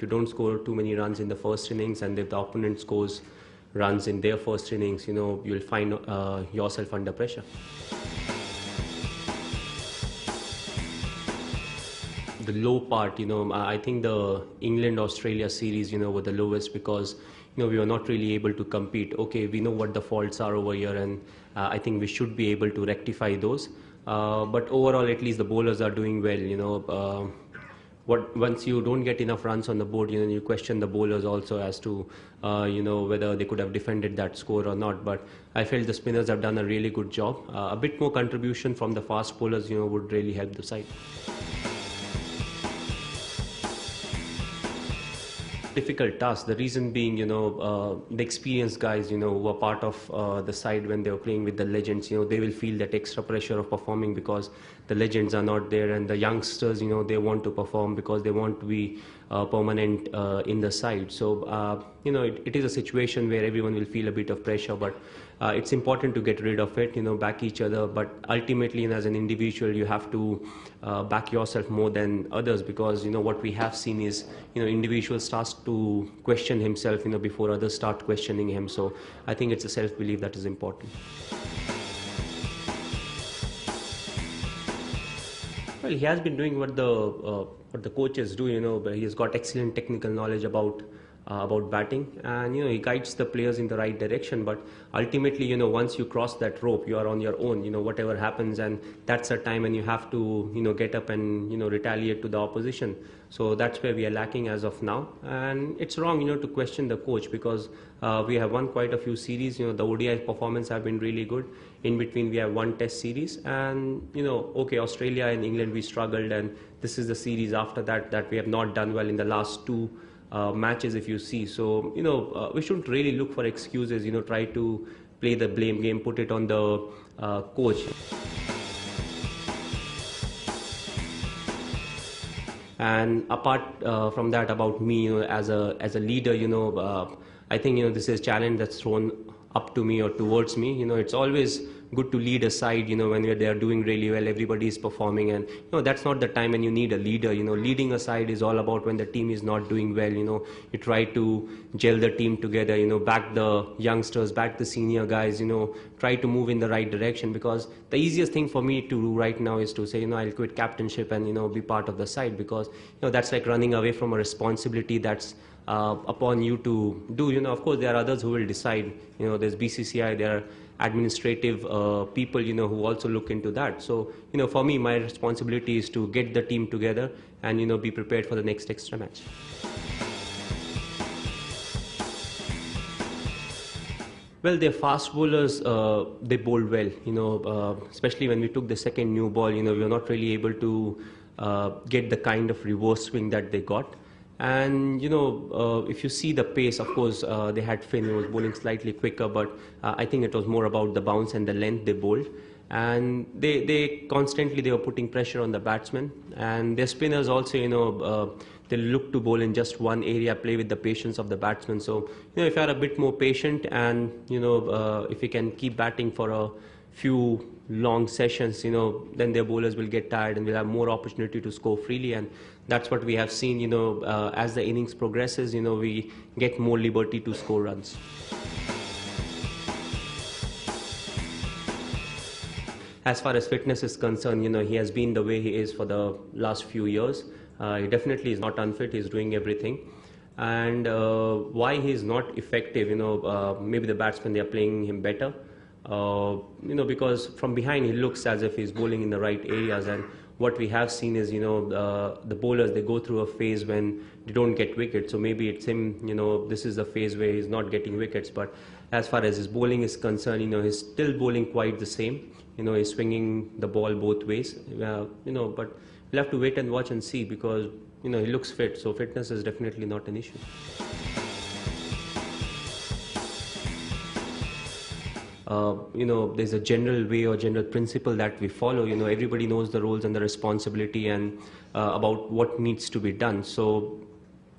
if you don't score too many runs in the first innings, and if the opponent scores runs in their first innings, you'll find yourself under pressure. The low part, I think the England-Australia series, were the lowest because, we were not really able to compete. Okay, we know what the faults are over here, and I think we should be able to rectify those. But overall, at least the bowlers are doing well, once you don't get enough runs on the board, you question the bowlers also as to, whether they could have defended that score or not. But I felt the spinners have done a really good job. A bit more contribution from the fast bowlers, would really help the side. Difficult task. The reason being, the experienced guys, who are part of the side when they were playing with the legends, they will feel that extra pressure of performing because the legends are not there, and the youngsters, they want to perform because they want to be permanent in the side. So, it is a situation where everyone will feel a bit of pressure, but it's important to get rid of it, back each other. But ultimately, as an individual, you have to back yourself more than others, because, what we have seen is, individual starts to question himself, before others start questioning him. So I think it's a self-belief that is important. Well, he has been doing what the coaches do, but he has got excellent technical knowledge about batting, and he guides the players in the right direction. But ultimately, once you cross that rope, you are on your own, whatever happens, and that's a time when you have to get up and retaliate to the opposition. So that's where we are lacking as of now, and it's wrong to question the coach, because we have won quite a few series. The ODI performance have been really good. In between, we have one test series, and okay, Australia and England we struggled, and this is the series after that we have not done well in the last two matches, if you see. So we shouldn't really look for excuses, try to play the blame game, put it on the coach. And apart from that, about me, as a leader, I think this is a challenge that's thrown up to me or towards me. It's always good to lead a side, when they are doing really well, everybody is performing, and that's not the time when you need a leader. Leading a side is all about when the team is not doing well. You try to gel the team together, back the youngsters, back the senior guys, try to move in the right direction, because the easiest thing for me to do right now is to say, I'll quit captainship and be part of the side, because that's like running away from a responsibility that's upon you to do. Of course there are others who will decide. There's BCCI, there are administrative people, who also look into that. So, for me, my responsibility is to get the team together and, be prepared for the next extra match. Well, their fast bowlers, they bowled well, especially when we took the second new ball, we were not really able to get the kind of reverse swing that they got. And, if you see the pace, of course, they had Finn, who was bowling slightly quicker, but I think it was more about the bounce and the length they bowled. And they constantly were putting pressure on the batsmen. And their spinners also, they look to bowl in just one area, play with the patience of the batsman. So, if you are a bit more patient and, if you can keep batting for a few long sessions, then their bowlers will get tired and will have more opportunity to score freely. And that's what we have seen, as the innings progresses, we get more liberty to score runs. As far as fitness is concerned, he has been the way he is for the last few years. He definitely is not unfit, he's doing everything. And why he is not effective, maybe the batsmen, they are playing him better. Because from behind he looks as if he's bowling in the right areas, and what we have seen is, the bowlers, they go through a phase when they don't get wickets. So maybe it's him, this is the phase where he's not getting wickets. But as far as his bowling is concerned, he's still bowling quite the same. He's swinging the ball both ways. But we'll have to wait and watch and see, because, he looks fit. So fitness is definitely not an issue. There's a general way or general principle that we follow. Everybody knows the roles and the responsibility and about what needs to be done. So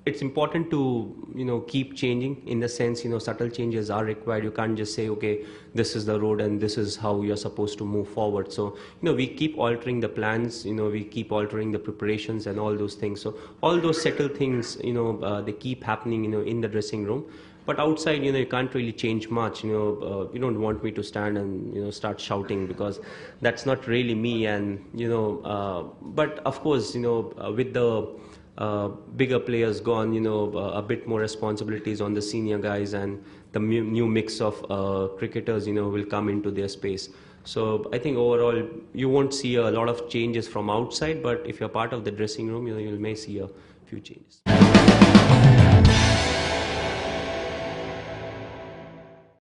it's important to keep changing, in the sense subtle changes are required. You can't just say, okay, this is the road and this is how you're supposed to move forward. So we keep altering the plans, we keep altering the preparations and all those things. So all those subtle things, they keep happening in the dressing room. But outside, you can't really change much. You don't want me to stand and start shouting, because that's not really me. And but of course, with the bigger players gone, a bit more responsibilities on the senior guys, and the new mix of cricketers, will come into their space. So I think overall, you won't see a lot of changes from outside, but if you're part of the dressing room, you may see a few changes.